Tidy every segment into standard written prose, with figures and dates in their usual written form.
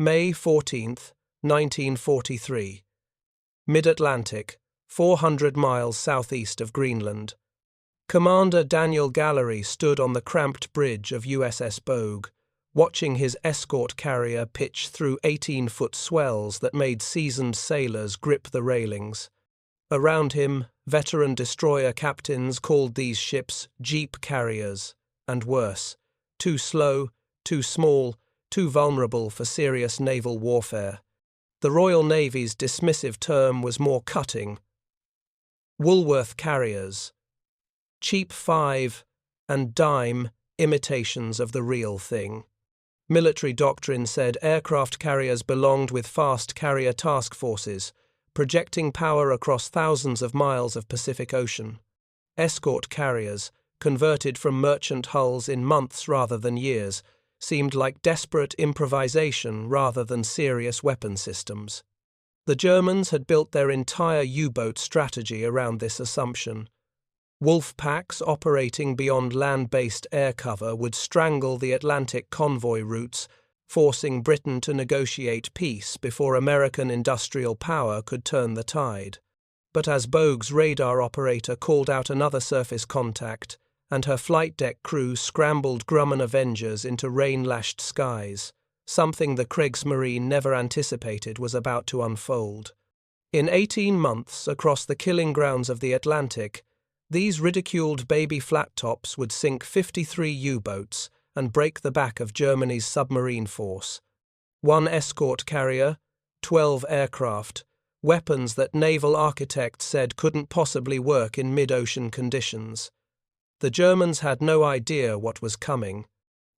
May 14, 1943. Mid-Atlantic, 400 miles southeast of Greenland. Commander Daniel Gallery stood on the cramped bridge of USS Bogue, watching his escort carrier pitch through 18-foot swells that made seasoned sailors grip the railings. Around him, veteran destroyer captains called these ships jeep carriers, and worse, too slow, too small, too vulnerable for serious naval warfare. The Royal Navy's dismissive term was more cutting. Woolworth carriers. Cheap 5 and dime imitations of the real thing. Military doctrine said aircraft carriers belonged with fast carrier task forces, projecting power across thousands of miles of Pacific Ocean. Escort carriers, converted from merchant hulls in months rather than years, seemed like desperate improvisation rather than serious weapon systems. The Germans had built their entire U-boat strategy around this assumption. Wolf packs operating beyond land-based air cover would strangle the Atlantic convoy routes, forcing Britain to negotiate peace before American industrial power could turn the tide. But as Bogue's radar operator called out another surface contact, and her flight deck crew scrambled Grumman Avengers into rain-lashed skies, something the Kriegsmarine never anticipated was about to unfold. In 18 months across the killing grounds of the Atlantic, these ridiculed baby Flattops would sink 53 U-boats and break the back of Germany's submarine force. 1 escort carrier, 12 aircraft, weapons that naval architects said couldn't possibly work in mid-ocean conditions. The Germans had no idea what was coming.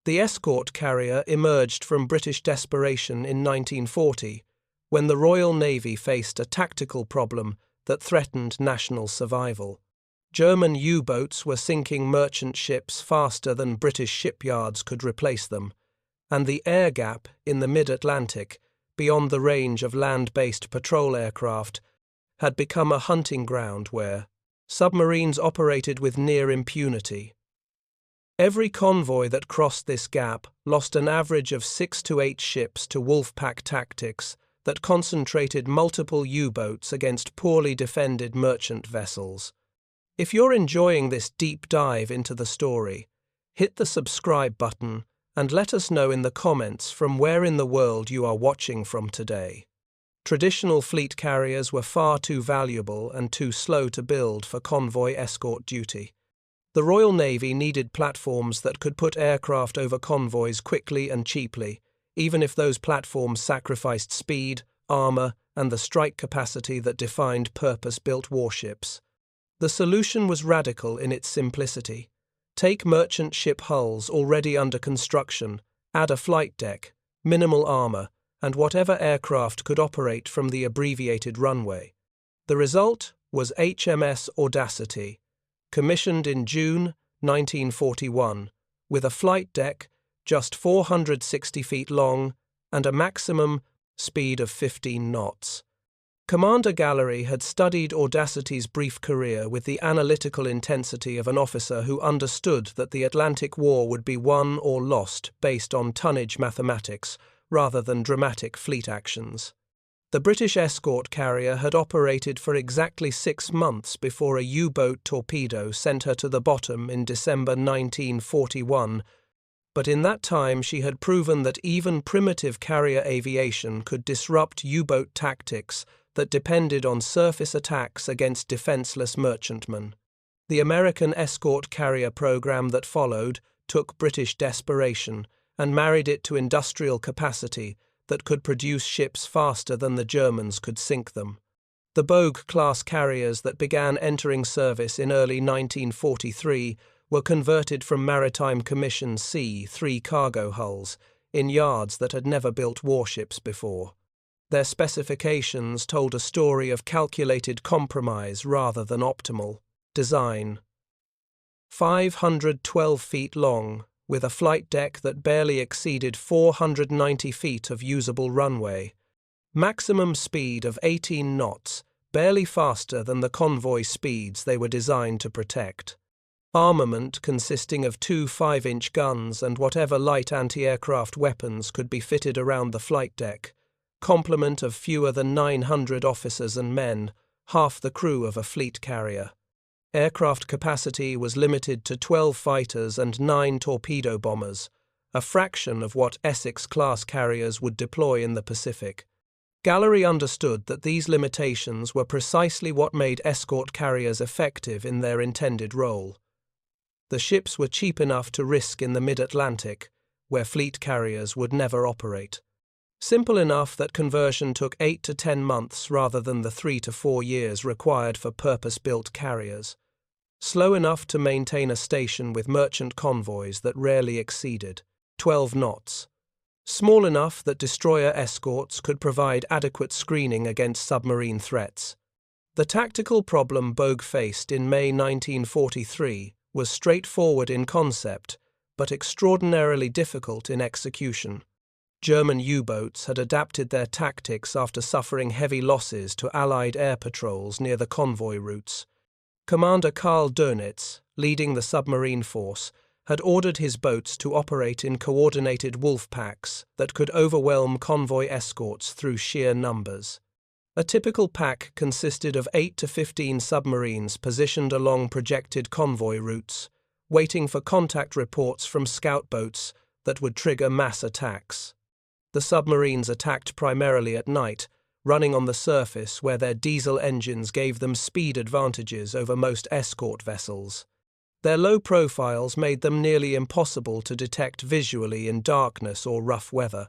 The escort carrier emerged from British desperation in 1940, when the Royal Navy faced a tactical problem that threatened national survival. German U-boats were sinking merchant ships faster than British shipyards could replace them, and the air gap in the mid-Atlantic, beyond the range of land-based patrol aircraft, had become a hunting ground where submarines operated with near impunity. Every convoy that crossed this gap lost an average of 6 to 8 ships to Wolfpack tactics that concentrated multiple U-boats against poorly defended merchant vessels. If you're enjoying this deep dive into the story, hit the subscribe button and let us know in the comments from where in the world you are watching from today. Traditional fleet carriers were far too valuable and too slow to build for convoy escort duty. The Royal Navy needed platforms that could put aircraft over convoys quickly and cheaply, even if those platforms sacrificed speed, armor, and the strike capacity that defined purpose-built warships. The solution was radical in its simplicity. Take merchant ship hulls already under construction, add a flight deck, minimal armor, and whatever aircraft could operate from the abbreviated runway. The result was HMS Audacity, commissioned in June 1941, with a flight deck just 460 feet long and a maximum speed of 15 knots. Commander Gallery had studied Audacity's brief career with the analytical intensity of an officer who understood that the Atlantic War would be won or lost based on tonnage mathematics rather than dramatic fleet actions. The British escort carrier had operated for exactly 6 months before a U-boat torpedo sent her to the bottom in December 1941, but in that time she had proven that even primitive carrier aviation could disrupt U-boat tactics that depended on surface attacks against defenseless merchantmen. The American escort carrier program that followed took British desperation and married it to industrial capacity that could produce ships faster than the Germans could sink them. The Bogue-class carriers that began entering service in early 1943 were converted from Maritime Commission C-3 cargo hulls in yards that had never built warships before. Their specifications told a story of calculated compromise rather than optimal design. 512 feet long, with a flight deck that barely exceeded 490 feet of usable runway. Maximum speed of 18 knots, barely faster than the convoy speeds they were designed to protect. Armament consisting of 2 5-inch guns and whatever light anti-aircraft weapons could be fitted around the flight deck, complement of fewer than 900 officers and men, half the crew of a fleet carrier. Aircraft capacity was limited to 12 fighters and 9 torpedo bombers, a fraction of what Essex-class carriers would deploy in the Pacific. Gallery understood that these limitations were precisely what made escort carriers effective in their intended role. The ships were cheap enough to risk in the mid-Atlantic, where fleet carriers would never operate. Simple enough that conversion took 8 to 10 months rather than the 3 to 4 years required for purpose-built carriers. Slow enough to maintain a station with merchant convoys that rarely exceeded 12 knots. Small enough that destroyer escorts could provide adequate screening against submarine threats. The tactical problem Bogue faced in May 1943 was straightforward in concept, but extraordinarily difficult in execution. German U-boats had adapted their tactics after suffering heavy losses to Allied air patrols near the convoy routes. Commander Karl Dönitz, leading the submarine force, had ordered his boats to operate in coordinated wolf packs that could overwhelm convoy escorts through sheer numbers. A typical pack consisted of 8 to 15 submarines positioned along projected convoy routes, waiting for contact reports from scout boats that would trigger mass attacks. The submarines attacked primarily at night, running on the surface where their diesel engines gave them speed advantages over most escort vessels. Their low profiles made them nearly impossible to detect visually in darkness or rough weather.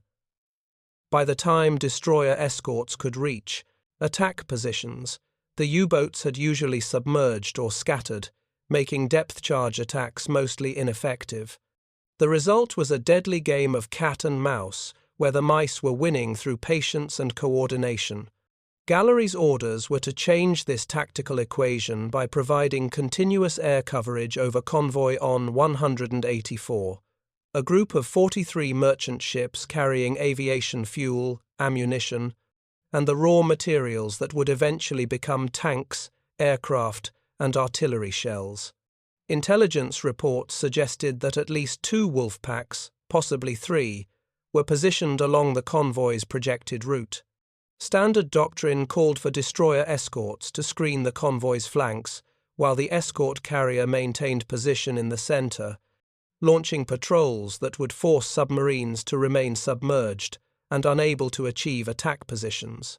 By the time destroyer escorts could reach attack positions, the U-boats had usually submerged or scattered, making depth charge attacks mostly ineffective. The result was a deadly game of cat and mouse, where the mice were winning through patience and coordination. Gallery's orders were to change this tactical equation by providing continuous air coverage over convoy on 184, a group of 43 merchant ships carrying aviation fuel, ammunition, and the raw materials that would eventually become tanks, aircraft, and artillery shells. Intelligence reports suggested that at least 2 wolf packs, possibly 3, were positioned along the convoy's projected route. Standard doctrine called for destroyer escorts to screen the convoy's flanks, while the escort carrier maintained position in the center, launching patrols that would force submarines to remain submerged and unable to achieve attack positions.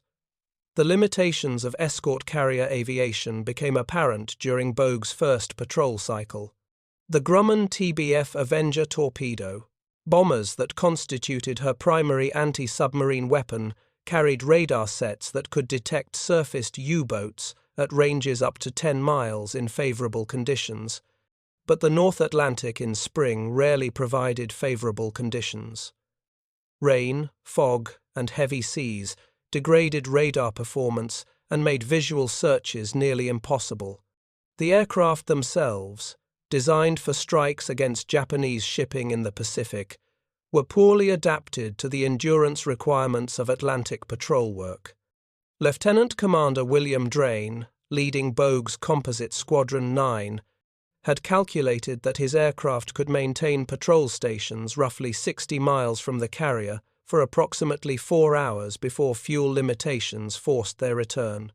The limitations of escort carrier aviation became apparent during Bogue's first patrol cycle. The Grumman TBF Avenger torpedo, bombers that constituted her primary anti-submarine weapon, carried radar sets that could detect surfaced U-boats at ranges up to 10 miles in favorable conditions, but the North Atlantic in spring rarely provided favorable conditions. Rain, fog, and heavy seas degraded radar performance and made visual searches nearly impossible. The aircraft themselves, designed for strikes against Japanese shipping in the Pacific, were poorly adapted to the endurance requirements of Atlantic patrol work. Lieutenant Commander William Drain, leading Bogue's Composite Squadron 9, had calculated that his aircraft could maintain patrol stations roughly 60 miles from the carrier for approximately 4 hours before fuel limitations forced their return.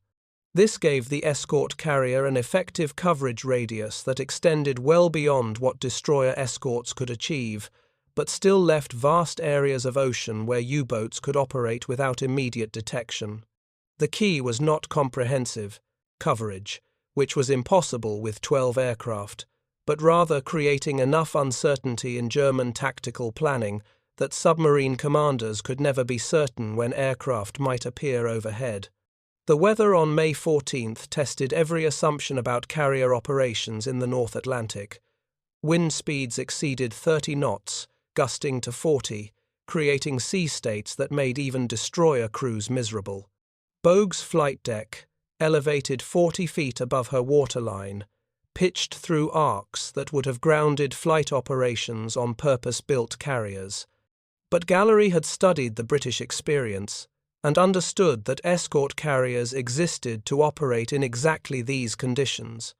This gave the escort carrier an effective coverage radius that extended well beyond what destroyer escorts could achieve, but still left vast areas of ocean where U-boats could operate without immediate detection. The key was not comprehensive coverage, which was impossible with 12 aircraft, but rather creating enough uncertainty in German tactical planning that submarine commanders could never be certain when aircraft might appear overhead. The weather on May 14th tested every assumption about carrier operations in the North Atlantic. Wind speeds exceeded 30 knots, gusting to 40, creating sea states that made even destroyer crews miserable. Bogue's flight deck, elevated 40 feet above her waterline, pitched through arcs that would have grounded flight operations on purpose-built carriers. But Gallery had studied the British experience and understood that escort carriers existed to operate in exactly these conditions.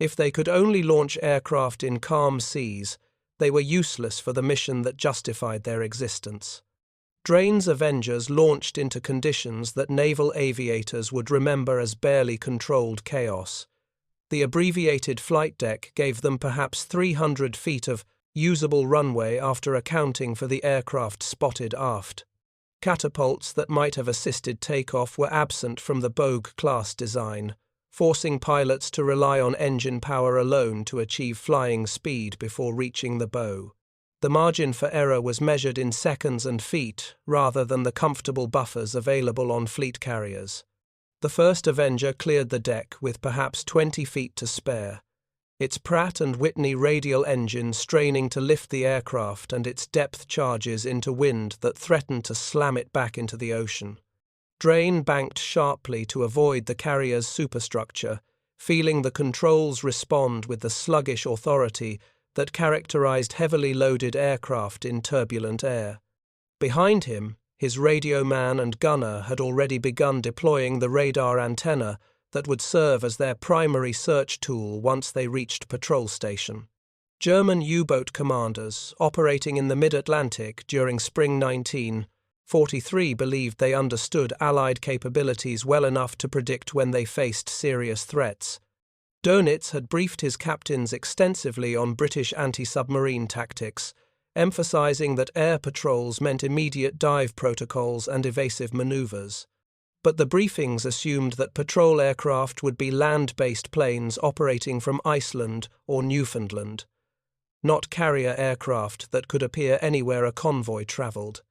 If they could only launch aircraft in calm seas, they were useless for the mission that justified their existence. Drain's Avengers launched into conditions that naval aviators would remember as barely controlled chaos. The abbreviated flight deck gave them perhaps 300 feet of usable runway after accounting for the aircraft spotted aft. Catapults that might have assisted takeoff were absent from the Bogue-class design, forcing pilots to rely on engine power alone to achieve flying speed before reaching the bow. The margin for error was measured in seconds and feet rather than the comfortable buffers available on fleet carriers. The first Avenger cleared the deck with perhaps 20 feet to spare, its Pratt & Whitney radial engine straining to lift the aircraft and its depth charges into wind that threatened to slam it back into the ocean. Drain banked sharply to avoid the carrier's superstructure, feeling the controls respond with the sluggish authority that characterized heavily loaded aircraft in turbulent air. Behind him, his radio man and gunner had already begun deploying the radar antenna that would serve as their primary search tool once they reached patrol station. German U-boat commanders operating in the mid-Atlantic during spring 1943 believed they understood Allied capabilities well enough to predict when they faced serious threats. Dönitz had briefed his captains extensively on British anti-submarine tactics, emphasizing that air patrols meant immediate dive protocols and evasive maneuvers. But the briefings assumed that patrol aircraft would be land-based planes operating from Iceland or Newfoundland, not carrier aircraft that could appear anywhere a convoy travelled.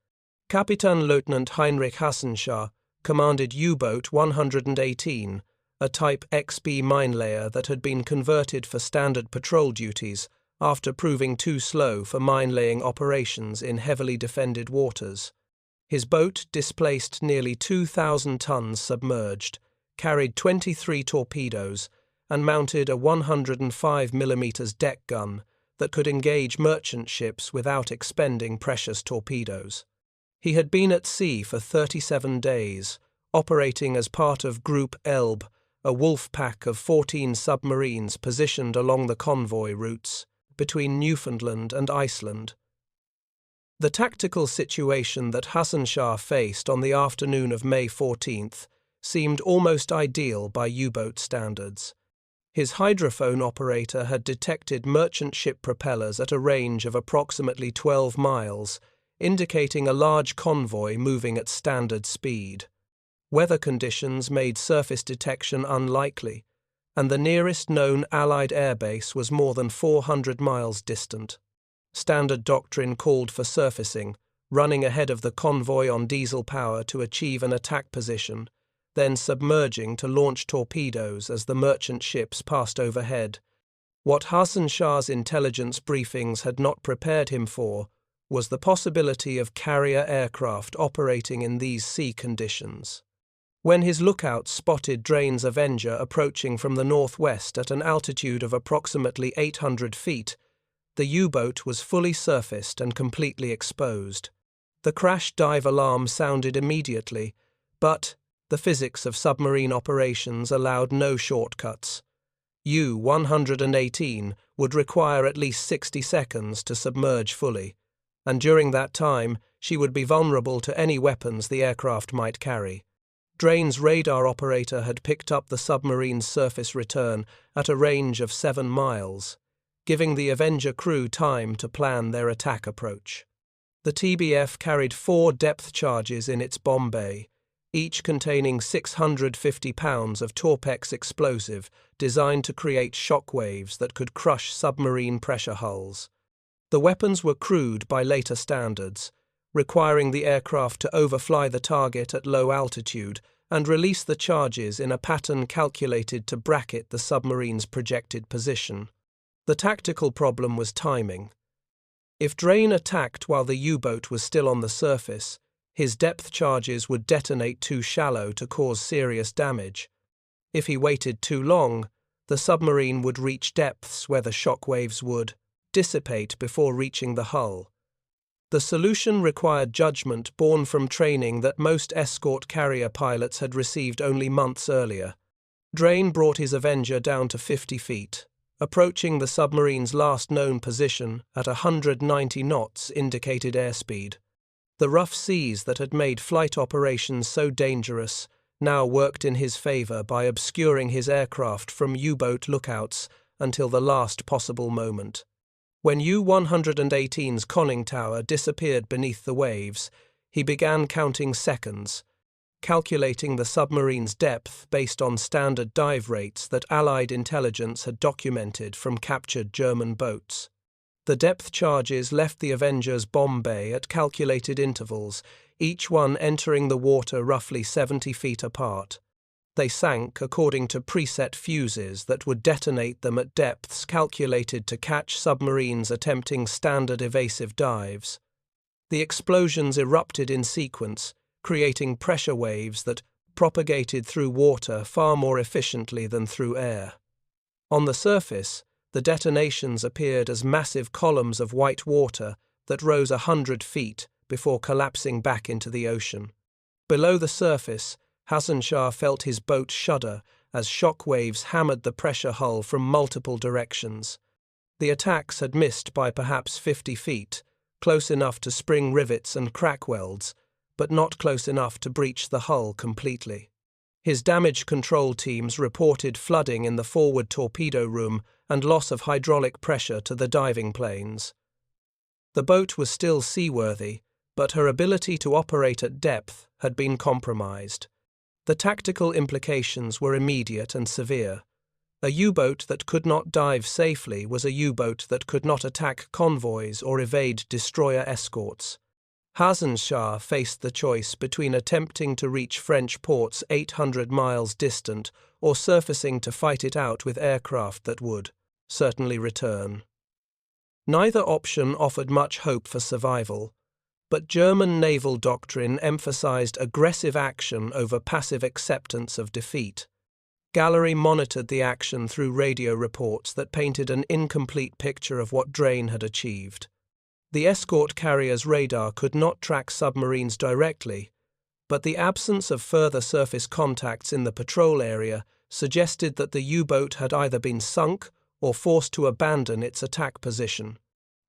Kapitän-Leutnant Heinrich Hassenschaar commanded U-boat 118, a Type XB minelayer that had been converted for standard patrol duties after proving too slow for mine-laying operations in heavily defended waters. His boat displaced nearly 2,000 tons submerged, carried 23 torpedoes, and mounted a 105mm deck gun that could engage merchant ships without expending precious torpedoes. He had been at sea for 37 days, operating as part of Group Elbe, a wolf pack of 14 submarines positioned along the convoy routes between Newfoundland and Iceland. The tactical situation that Hassenschaar faced on the afternoon of May 14th seemed almost ideal by U-boat standards. His hydrophone operator had detected merchant ship propellers at a range of approximately 12 miles, indicating a large convoy moving at standard speed. Weather conditions made surface detection unlikely, and the nearest known Allied airbase was more than 400 miles distant. Standard doctrine called for surfacing, running ahead of the convoy on diesel power to achieve an attack position, then submerging to launch torpedoes as the merchant ships passed overhead. What Hassenschaar's intelligence briefings had not prepared him for was the possibility of carrier aircraft operating in these sea conditions. When his lookout spotted Drain's Avenger approaching from the northwest at an altitude of approximately 800 feet, the U-boat was fully surfaced and completely exposed. The crash dive alarm sounded immediately, but the physics of submarine operations allowed no shortcuts. U-118 would require at least 60 seconds to submerge fully, and during that time she would be vulnerable to any weapons the aircraft might carry. Drain's radar operator had picked up the submarine's surface return at a range of 7 miles, giving the Avenger crew time to plan their attack approach. The TBF carried 4 depth charges in its bomb bay, each containing 650 pounds of Torpex explosive designed to create shock waves that could crush submarine pressure hulls. The weapons were crude by later standards, requiring the aircraft to overfly the target at low altitude and release the charges in a pattern calculated to bracket the submarine's projected position. The tactical problem was timing. If Drain attacked while the U-boat was still on the surface, his depth charges would detonate too shallow to cause serious damage. If he waited too long, the submarine would reach depths where the shock waves would dissipate before reaching the hull. The solution required judgment born from training that most escort carrier pilots had received only months earlier. Drain brought his Avenger down to 50 feet, approaching the submarine's last known position at 190 knots indicated airspeed. The rough seas that had made flight operations so dangerous now worked in his favor by obscuring his aircraft from U-boat lookouts until the last possible moment. When U-118's conning tower disappeared beneath the waves, he began counting seconds, calculating the submarine's depth based on standard dive rates that Allied intelligence had documented from captured German boats. The depth charges left the Avenger's bomb bay at calculated intervals, each one entering the water roughly 70 feet apart. They sank according to preset fuses that would detonate them at depths calculated to catch submarines attempting standard evasive dives. The explosions erupted in sequence, creating pressure waves that propagated through water far more efficiently than through air. On the surface, the detonations appeared as massive columns of white water that rose 100 feet before collapsing back into the ocean. Below the surface, Hasan felt his boat shudder as shock waves hammered the pressure hull from multiple directions. The attacks had missed by perhaps 50 feet, close enough to spring rivets and crack welds, but not close enough to breach the hull completely. His damage control teams reported flooding in the forward torpedo room and loss of hydraulic pressure to the diving planes. The boat was still seaworthy, but her ability to operate at depth had been compromised. The tactical implications were immediate and severe. A U-boat that could not dive safely was a U-boat that could not attack convoys or evade destroyer escorts. Hasan faced the choice between attempting to reach French ports 800 miles distant or surfacing to fight it out with aircraft that would certainly return. Neither option offered much hope for survival, but German naval doctrine emphasized aggressive action over passive acceptance of defeat. Gallery monitored the action through radio reports that painted an incomplete picture of what Drain had achieved. The escort carrier's radar could not track submarines directly, but the absence of further surface contacts in the patrol area suggested that the U-boat had either been sunk or forced to abandon its attack position.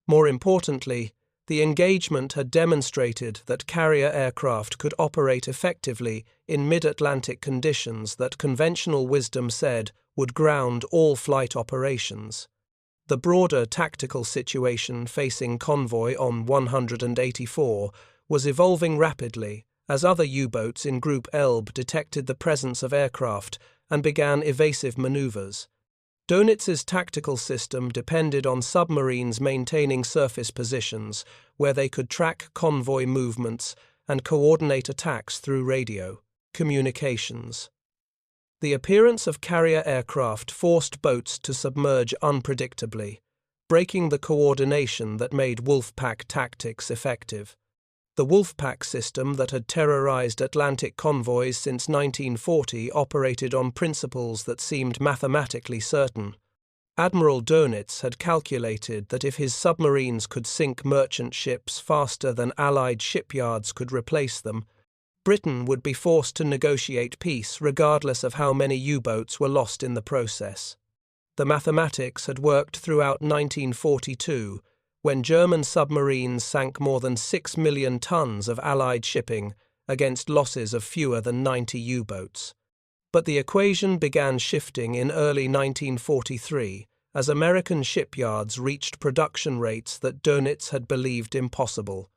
More importantly, the engagement had demonstrated that carrier aircraft could operate effectively in mid-Atlantic conditions that conventional wisdom said would ground all flight operations. The broader tactical situation facing convoy on 184 was evolving rapidly as other U-boats in Group Elbe detected the presence of aircraft and began evasive maneuvers. Dönitz's tactical system depended on submarines maintaining surface positions where they could track convoy movements and coordinate attacks through radio communications. The appearance of carrier aircraft forced boats to submerge unpredictably, breaking the coordination that made Wolfpack tactics effective. The Wolfpack system that had terrorized Atlantic convoys since 1940 operated on principles that seemed mathematically certain. Admiral Dönitz had calculated that if his submarines could sink merchant ships faster than Allied shipyards could replace them, Britain would be forced to negotiate peace regardless of how many U-boats were lost in the process. The mathematics had worked throughout 1942, when German submarines sank more than 6 million tons of Allied shipping against losses of fewer than 90 U-boats. But the equation began shifting in early 1943 as American shipyards reached production rates that Dönitz had believed impossible.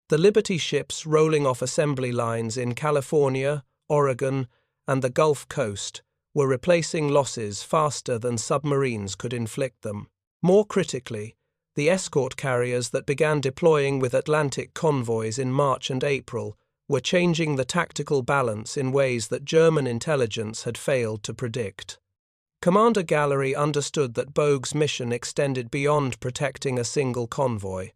The Liberty ships rolling off assembly lines in California, Oregon, and the Gulf Coast were replacing losses faster than submarines could inflict them. More critically, the escort carriers that began deploying with Atlantic convoys in March and April were changing the tactical balance in ways that German intelligence had failed to predict. Commander Gallery understood that Bogue's mission extended beyond protecting a single convoy.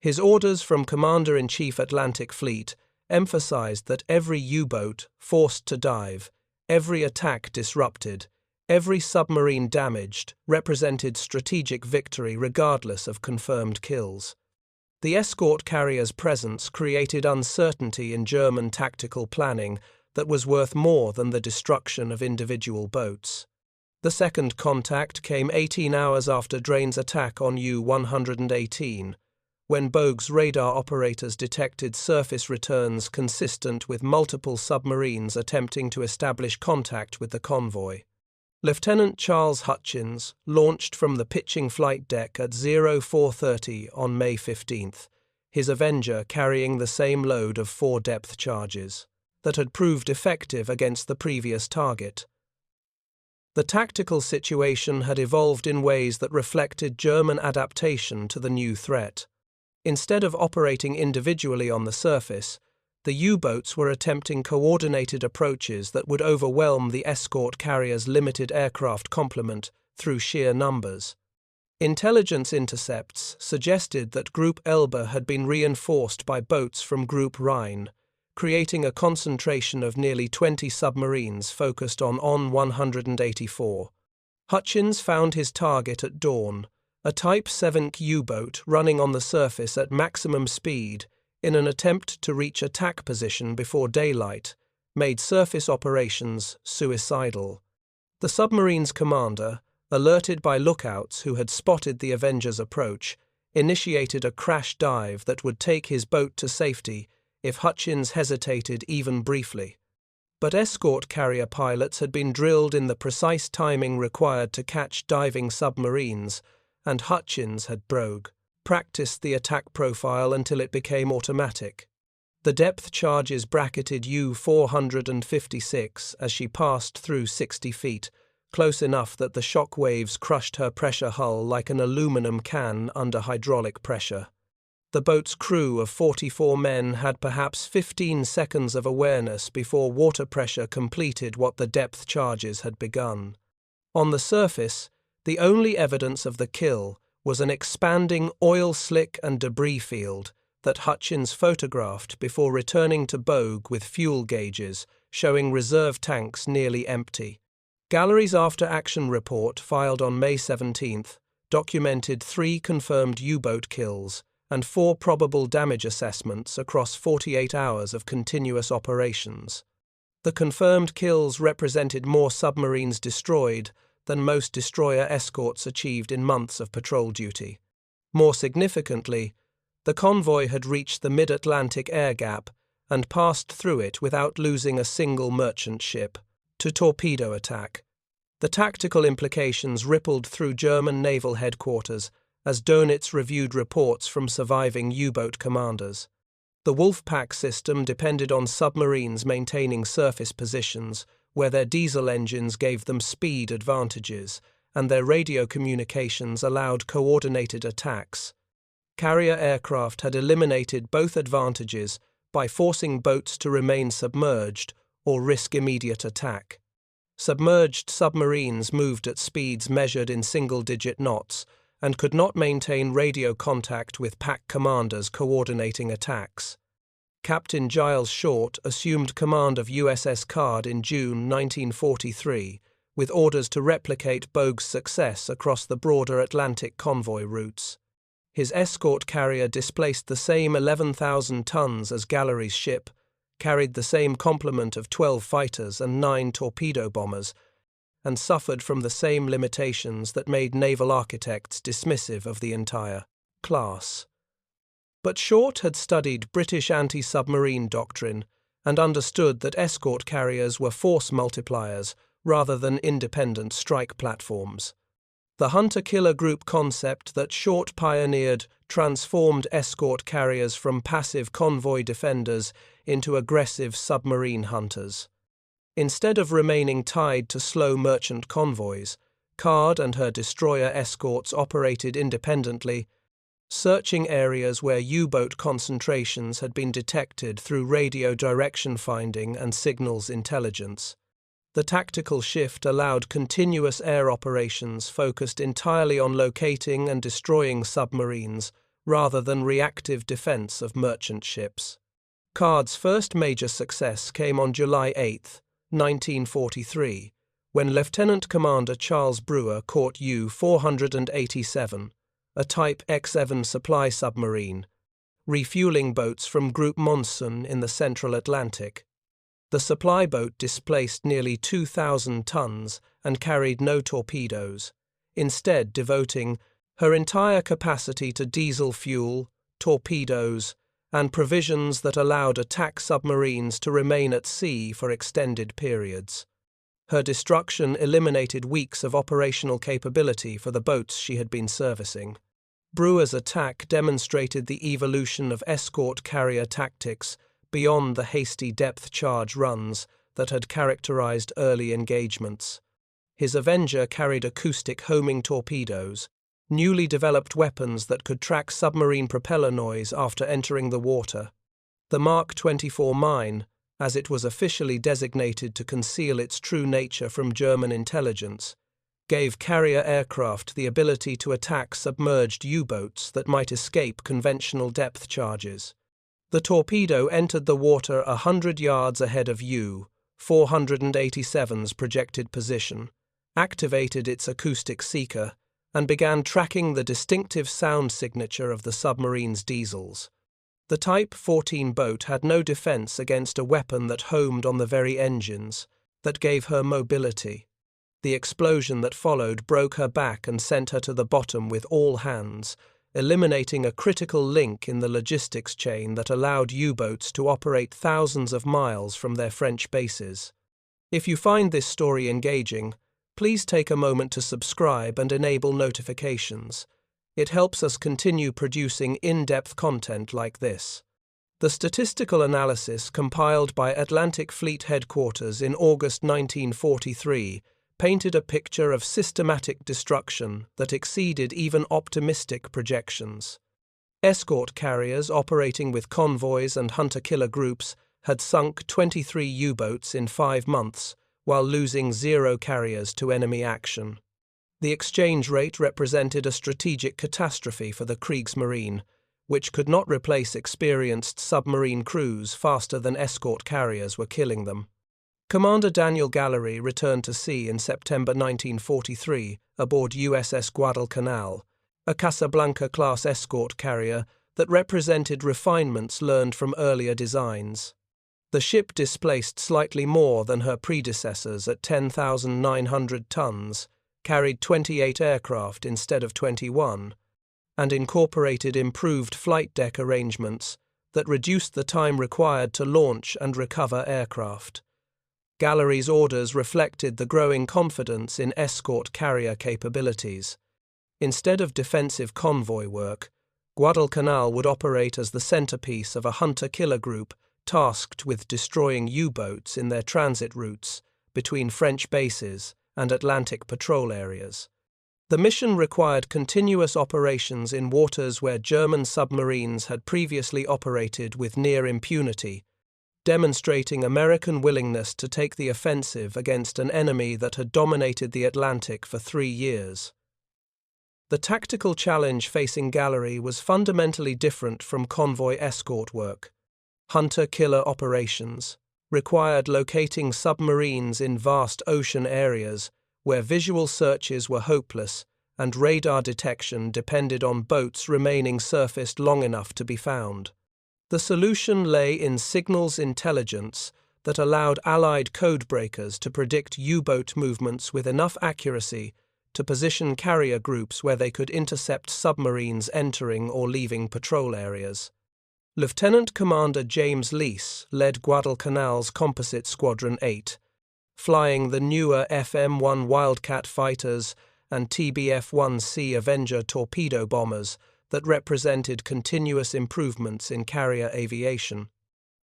His orders from Commander-in-Chief Atlantic Fleet emphasized that every U-boat forced to dive, every attack disrupted, every submarine damaged represented strategic victory regardless of confirmed kills. The escort carrier's presence created uncertainty in German tactical planning that was worth more than the destruction of individual boats. The second contact came 18 hours after Drain's attack on U-118, when Bogue's radar operators detected surface returns consistent with multiple submarines attempting to establish contact with the convoy. Lieutenant Charles Hutchins launched from the pitching flight deck at 0430 on May 15th, his Avenger carrying the same load of 4 depth charges that had proved effective against the previous target. The tactical situation had evolved in ways that reflected German adaptation to the new threat. Instead of operating individually on the surface, the U-boats were attempting coordinated approaches that would overwhelm the escort carrier's limited aircraft complement through sheer numbers. Intelligence intercepts suggested that Group Elbe had been reinforced by boats from Group Rhine, creating a concentration of nearly 20 submarines focused on On-184. Hutchins found his target at dawn, a Type Sank U-boat running on the surface at maximum speed in an attempt to reach attack position before daylight, made surface operations suicidal. The submarine's commander, alerted by lookouts who had spotted the Avenger's approach, initiated a crash dive that would take his boat to safety if Hutchins hesitated even briefly. But escort carrier pilots had been drilled in the precise timing required to catch diving submarines, and Hutchins had practiced the attack profile until it became automatic. The depth charges bracketed U-456 as she passed through 60 feet, close enough that the shock waves crushed her pressure hull like an aluminum can under hydraulic pressure. The boat's crew of 44 men had perhaps 15 seconds of awareness before water pressure completed what the depth charges had begun. On the surface, the only evidence of the kill was an expanding oil slick and debris field that Hutchins photographed before returning to Bogue with fuel gauges showing reserve tanks nearly empty. Gallery's after-action report, filed on May 17th, documented 3 confirmed U-boat kills and 4 probable damage assessments across 48 hours of continuous operations. The confirmed kills represented more submarines destroyed than most destroyer escorts achieved in months of patrol duty. More significantly, the convoy had reached the mid-Atlantic air gap and passed through it without losing a single merchant ship to torpedo attack. The tactical implications rippled through German naval headquarters as Dönitz reviewed reports from surviving U-boat commanders. The Wolfpack system depended on submarines maintaining surface positions where their diesel engines gave them speed advantages and their radio communications allowed coordinated attacks. Carrier aircraft had eliminated both advantages by forcing boats to remain submerged or risk immediate attack. Submerged submarines moved at speeds measured in single-digit knots and could not maintain radio contact with pack commanders coordinating attacks. Captain Giles Short assumed command of USS Card in June 1943, with orders to replicate Bogue's success across the broader Atlantic convoy routes. His escort carrier displaced the same 11,000 tons as Gallery's ship, carried the same complement of 12 fighters and 9 torpedo bombers, and suffered from the same limitations that made naval architects dismissive of the entire class. But Short had studied British anti-submarine doctrine and understood that escort carriers were force multipliers rather than independent strike platforms. The hunter-killer group concept that Short pioneered transformed escort carriers from passive convoy defenders into aggressive submarine hunters. Instead of remaining tied to slow merchant convoys, Card and her destroyer escorts operated independently, searching areas where U-boat concentrations had been detected through radio direction finding and signals intelligence. The tactical shift allowed continuous air operations focused entirely on locating and destroying submarines rather than reactive defense of merchant ships. Card's first major success came on July 8, 1943, when Lieutenant Commander Charles Brewer caught U-487, a Type X7 supply submarine, refueling boats from Group Monsun in the central Atlantic. The supply boat displaced nearly 2,000 tons and carried no torpedoes, instead devoting her entire capacity to diesel fuel, torpedoes, and provisions that allowed attack submarines to remain at sea for extended periods. Her destruction eliminated weeks of operational capability for the boats she had been servicing. Brewer's attack demonstrated the evolution of escort carrier tactics beyond the hasty depth charge runs that had characterized early engagements. His Avenger carried acoustic homing torpedoes, newly developed weapons that could track submarine propeller noise after entering the water. The Mark 24 mine, as it was officially designated to conceal its true nature from German intelligence, gave carrier aircraft the ability to attack submerged U-boats that might escape conventional depth charges. The torpedo entered the water 100 yards ahead of U-487's projected position, activated its acoustic seeker, and began tracking the distinctive sound signature of the submarine's diesels. The Type 14 boat had no defense against a weapon that homed on the very engines that gave her mobility. The explosion that followed broke her back and sent her to the bottom with all hands, eliminating a critical link in the logistics chain that allowed U-boats to operate thousands of miles from their French bases. If you find this story engaging, please take a moment to subscribe and enable notifications. It helps us continue producing in-depth content like this. The statistical analysis compiled by Atlantic Fleet Headquarters in August 1943 painted a picture of systematic destruction that exceeded even optimistic projections. Escort carriers operating with convoys and hunter-killer groups had sunk 23 U-boats in 5 months, while losing 0 carriers to enemy action. The exchange rate represented a strategic catastrophe for the Kriegsmarine, which could not replace experienced submarine crews faster than escort carriers were killing them. Commander Daniel Gallery returned to sea in September 1943 aboard USS Guadalcanal, a Casablanca-class escort carrier that represented refinements learned from earlier designs. The ship displaced slightly more than her predecessors at 10,900 tons, carried 28 aircraft instead of 21, and incorporated improved flight deck arrangements that reduced the time required to launch and recover aircraft. Gallery's orders reflected the growing confidence in escort carrier capabilities. Instead of defensive convoy work, Guadalcanal would operate as the centerpiece of a hunter-killer group tasked with destroying U-boats in their transit routes between French bases and Atlantic patrol areas. The mission required continuous operations in waters where German submarines had previously operated with near impunity, demonstrating American willingness to take the offensive against an enemy that had dominated the Atlantic for 3 years. The tactical challenge facing Gallery was fundamentally different from convoy escort work. Hunter-killer operations required locating submarines in vast ocean areas where visual searches were hopeless and radar detection depended on boats remaining surfaced long enough to be found. The solution lay in signals intelligence that allowed Allied codebreakers to predict U-boat movements with enough accuracy to position carrier groups where they could intercept submarines entering or leaving patrol areas. Lieutenant Commander James Leese led Guadalcanal's Composite Squadron 8, flying the newer FM-1 Wildcat fighters and TBF-1C Avenger torpedo bombers that represented continuous improvements in carrier aviation.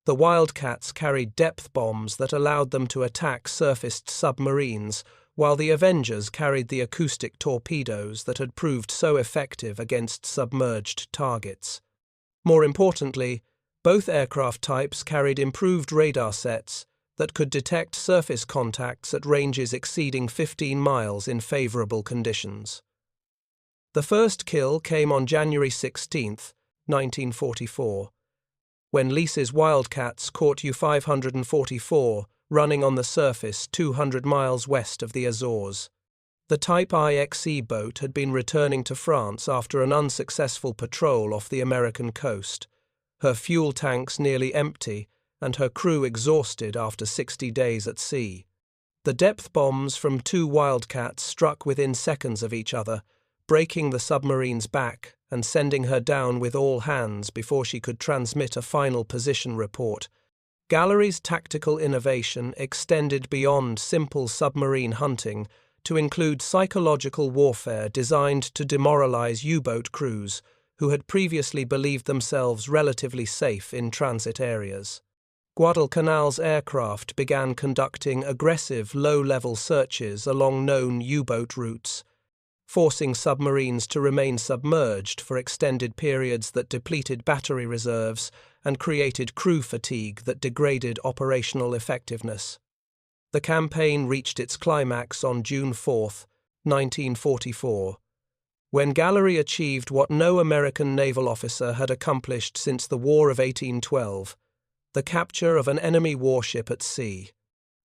The Wildcats carried depth bombs that allowed them to attack surfaced submarines, while the Avengers carried the acoustic torpedoes that had proved so effective against submerged targets. More importantly, both aircraft types carried improved radar sets that could detect surface contacts at ranges exceeding 15 miles in favorable conditions. The first kill came on January 16, 1944, when Leese's Wildcats caught U-544 running on the surface 200 miles west of the Azores. The Type IXE boat had been returning to France after an unsuccessful patrol off the American coast, her fuel tanks nearly empty and her crew exhausted after 60 days at sea. The depth bombs from 2 Wildcats struck within seconds of each other, breaking the submarine's back and sending her down with all hands before she could transmit a final position report. Gallery's tactical innovation extended beyond simple submarine hunting to include psychological warfare designed to demoralize U-boat crews who had previously believed themselves relatively safe in transit areas. Guadalcanal's aircraft began conducting aggressive low-level searches along known U-boat routes, forcing submarines to remain submerged for extended periods that depleted battery reserves and created crew fatigue that degraded operational effectiveness. The campaign reached its climax on June 4, 1944, when Gallery achieved what no American naval officer had accomplished since the War of 1812, the capture of an enemy warship at sea.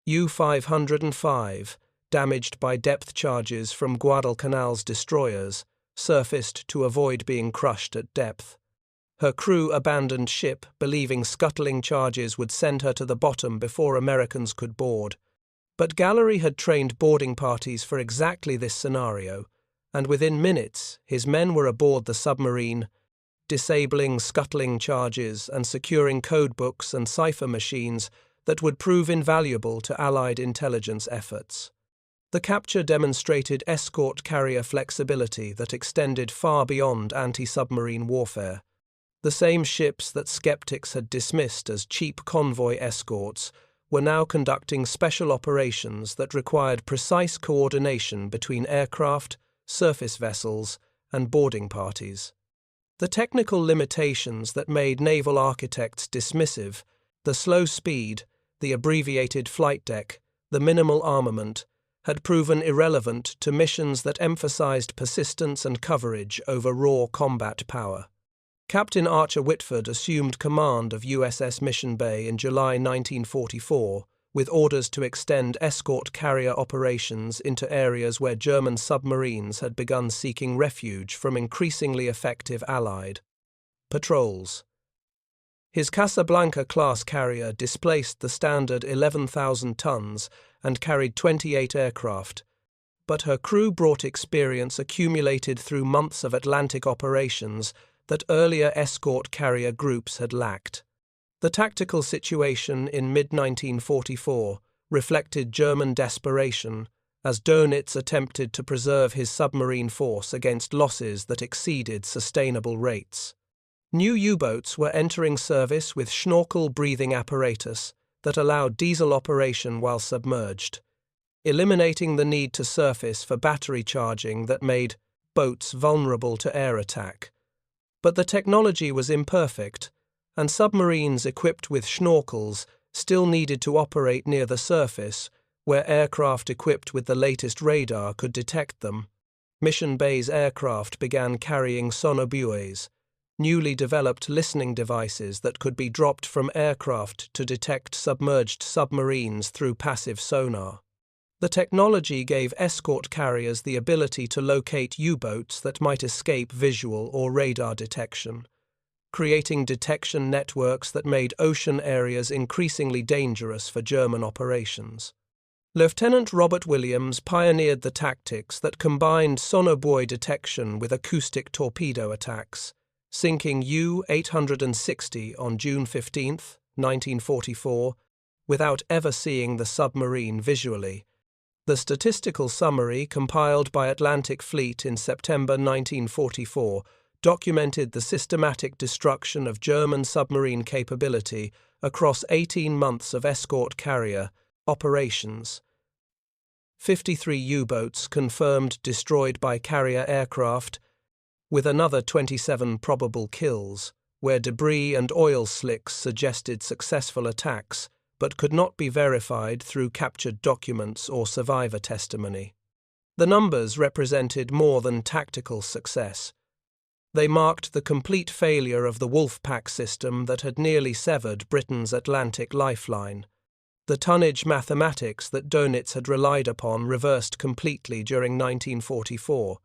U-505, damaged by depth charges from Guadalcanal's destroyers, surfaced to avoid being crushed at depth. Her crew abandoned ship, believing scuttling charges would send her to the bottom before Americans could board. But Gallery had trained boarding parties for exactly this scenario, and within minutes his men were aboard the submarine, disabling scuttling charges and securing codebooks and cipher machines that would prove invaluable to Allied intelligence efforts. The capture demonstrated escort carrier flexibility that extended far beyond anti-submarine warfare. The same ships that skeptics had dismissed as cheap convoy escorts were now conducting special operations that required precise coordination between aircraft, surface vessels, and boarding parties. The technical limitations that made naval architects dismissive, the slow speed, the abbreviated flight deck, the minimal armament, had proven irrelevant to missions that emphasized persistence and coverage over raw combat power. Captain Archer Whitford assumed command of USS Mission Bay in July 1944, with orders to extend escort carrier operations into areas where German submarines had begun seeking refuge from increasingly effective Allied patrols. His Casablanca-class carrier displaced the standard 11,000 tons and carried 28 aircraft, but her crew brought experience accumulated through months of Atlantic operations that earlier escort carrier groups had lacked. The tactical situation in mid-1944 reflected German desperation as Dönitz attempted to preserve his submarine force against losses that exceeded sustainable rates. New U-boats were entering service with schnorkel breathing apparatus that allowed diesel operation while submerged, eliminating the need to surface for battery charging that made boats vulnerable to air attack. But the technology was imperfect, and submarines equipped with schnorkels still needed to operate near the surface, where aircraft equipped with the latest radar could detect them. Mission Bay's aircraft began carrying sonobuoys, newly developed listening devices that could be dropped from aircraft to detect submerged submarines through passive sonar. The technology gave escort carriers the ability to locate U-boats that might escape visual or radar detection, creating detection networks that made ocean areas increasingly dangerous for German operations. Lieutenant Robert Williams pioneered the tactics that combined sonobuoy detection with acoustic torpedo attacks, sinking U-860 on June 15, 1944, without ever seeing the submarine visually. The statistical summary compiled by Atlantic Fleet in September 1944 documented the systematic destruction of German submarine capability across 18 months of escort carrier operations. 53 U-boats confirmed destroyed by carrier aircraft, with another 27 probable kills, where debris and oil slicks suggested successful attacks, but could not be verified through captured documents or survivor testimony. The numbers represented more than tactical success. They marked the complete failure of the Wolfpack system that had nearly severed Britain's Atlantic lifeline. The tonnage mathematics that Dönitz had relied upon reversed completely during 1944.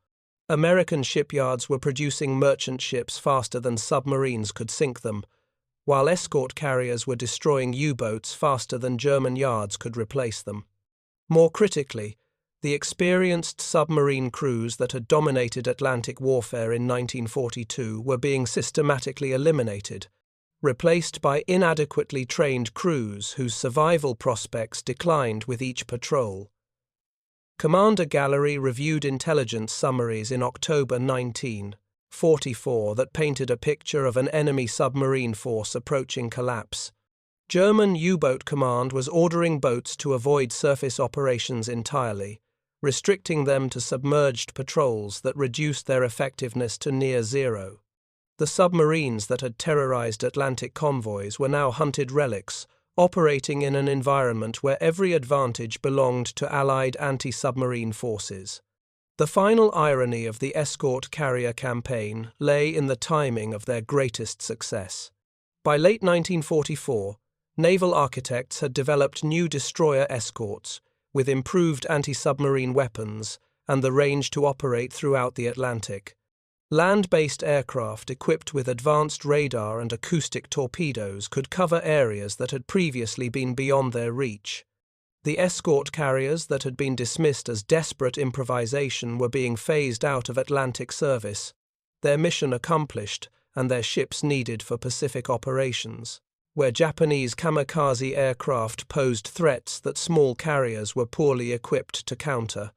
American shipyards were producing merchant ships faster than submarines could sink them, while escort carriers were destroying U-boats faster than German yards could replace them. More critically, the experienced submarine crews that had dominated Atlantic warfare in 1942 were being systematically eliminated, replaced by inadequately trained crews whose survival prospects declined with each patrol. Commander Gallery reviewed intelligence summaries in October 1944 that painted a picture of an enemy submarine force approaching collapse. German U-boat command was ordering boats to avoid surface operations entirely, restricting them to submerged patrols that reduced their effectiveness to near zero. The submarines that had terrorized Atlantic convoys were now hunted relics, operating in an environment where every advantage belonged to Allied anti-submarine forces. The final irony of the escort carrier campaign lay in the timing of their greatest success. By late 1944, naval architects had developed new destroyer escorts, with improved anti-submarine weapons and the range to operate throughout the Atlantic. Land-based aircraft equipped with advanced radar and acoustic torpedoes could cover areas that had previously been beyond their reach. The escort carriers that had been dismissed as desperate improvisation were being phased out of Atlantic service, their mission accomplished and their ships needed for Pacific operations, where Japanese kamikaze aircraft posed threats that small carriers were poorly equipped to counter.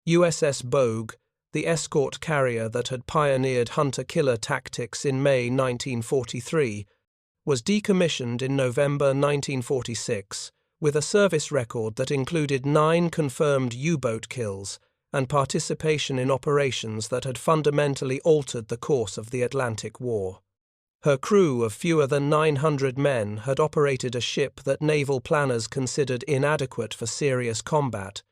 USS Bogue, the escort carrier that had pioneered hunter-killer tactics in May 1943, was decommissioned in November 1946, with a service record that included 9 confirmed U-boat kills and participation in operations that had fundamentally altered the course of the Atlantic War. Her crew of fewer than 900 men had operated a ship that naval planners considered inadequate for serious combat,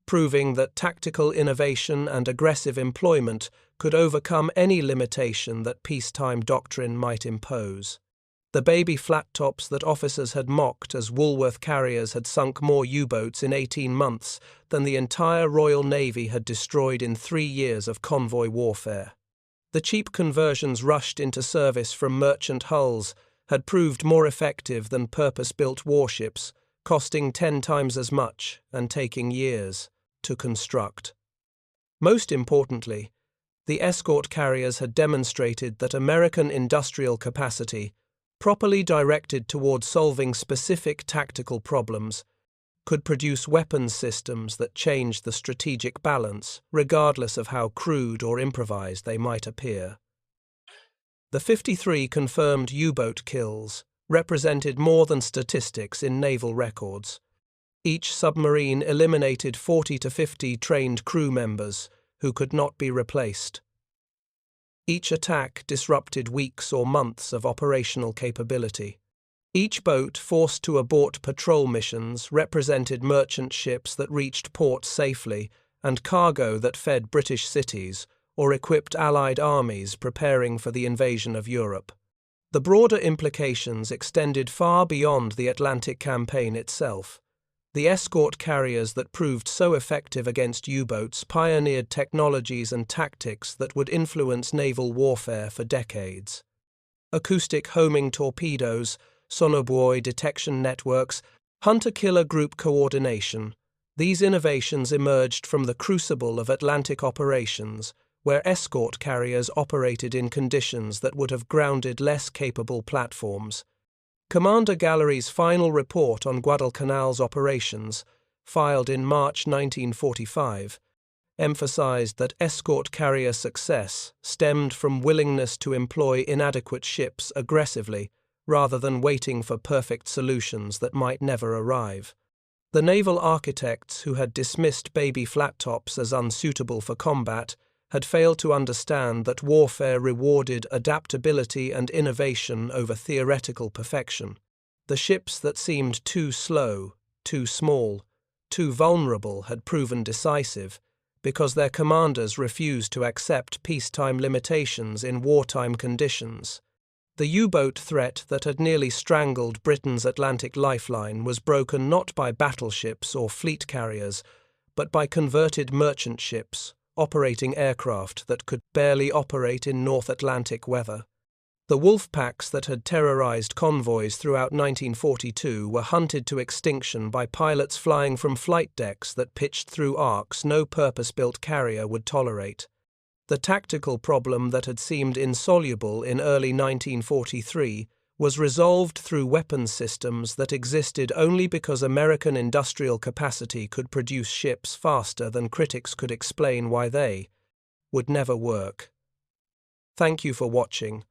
proving that tactical innovation and aggressive employment could overcome any limitation that peacetime doctrine might impose. The baby flattops that officers had mocked as Woolworth carriers had sunk more U-boats in 18 months than the entire Royal Navy had destroyed in 3 years of convoy warfare. The cheap conversions rushed into service from merchant hulls had proved more effective than purpose-built warships, costing 10 times as much and taking years to construct. Most importantly, the escort carriers had demonstrated that American industrial capacity, properly directed towards solving specific tactical problems, could produce weapons systems that changed the strategic balance, regardless of how crude or improvised they might appear. The 53 confirmed U-boat kills represented more than statistics in naval records. Each submarine eliminated 40 to 50 trained crew members who could not be replaced. Each attack disrupted weeks or months of operational capability. Each boat forced to abort patrol missions represented merchant ships that reached port safely and cargo that fed British cities or equipped Allied armies preparing for the invasion of Europe. The broader implications extended far beyond the Atlantic campaign itself. The escort carriers that proved so effective against U-boats pioneered technologies and tactics that would influence naval warfare for decades. Acoustic homing torpedoes, sonobuoy detection networks, hunter-killer group coordination. These innovations emerged from the crucible of Atlantic operations, where escort carriers operated in conditions that would have grounded less capable platforms. Commander Gallery's final report on Guadalcanal's operations, filed in March 1945, emphasized that escort carrier success stemmed from willingness to employ inadequate ships aggressively rather than waiting for perfect solutions that might never arrive. The naval architects who had dismissed baby flattops as unsuitable for combat had failed to understand that warfare rewarded adaptability and innovation over theoretical perfection. The ships that seemed too slow, too small, too vulnerable had proven decisive, because their commanders refused to accept peacetime limitations in wartime conditions. The U-boat threat that had nearly strangled Britain's Atlantic lifeline was broken not by battleships or fleet carriers, but by converted merchant ships, operating aircraft that could barely operate in North Atlantic weather. The wolf packs that had terrorized convoys throughout 1942 were hunted to extinction by pilots flying from flight decks that pitched through arcs no purpose-built carrier would tolerate. The tactical problem that had seemed insoluble in early 1943 was resolved through weapons systems that existed only because American industrial capacity could produce ships faster than critics could explain why they would never work. Thank you for watching.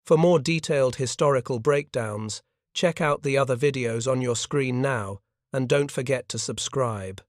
For more detailed historical breakdowns, check out the other videos on your screen now, and don't forget to subscribe.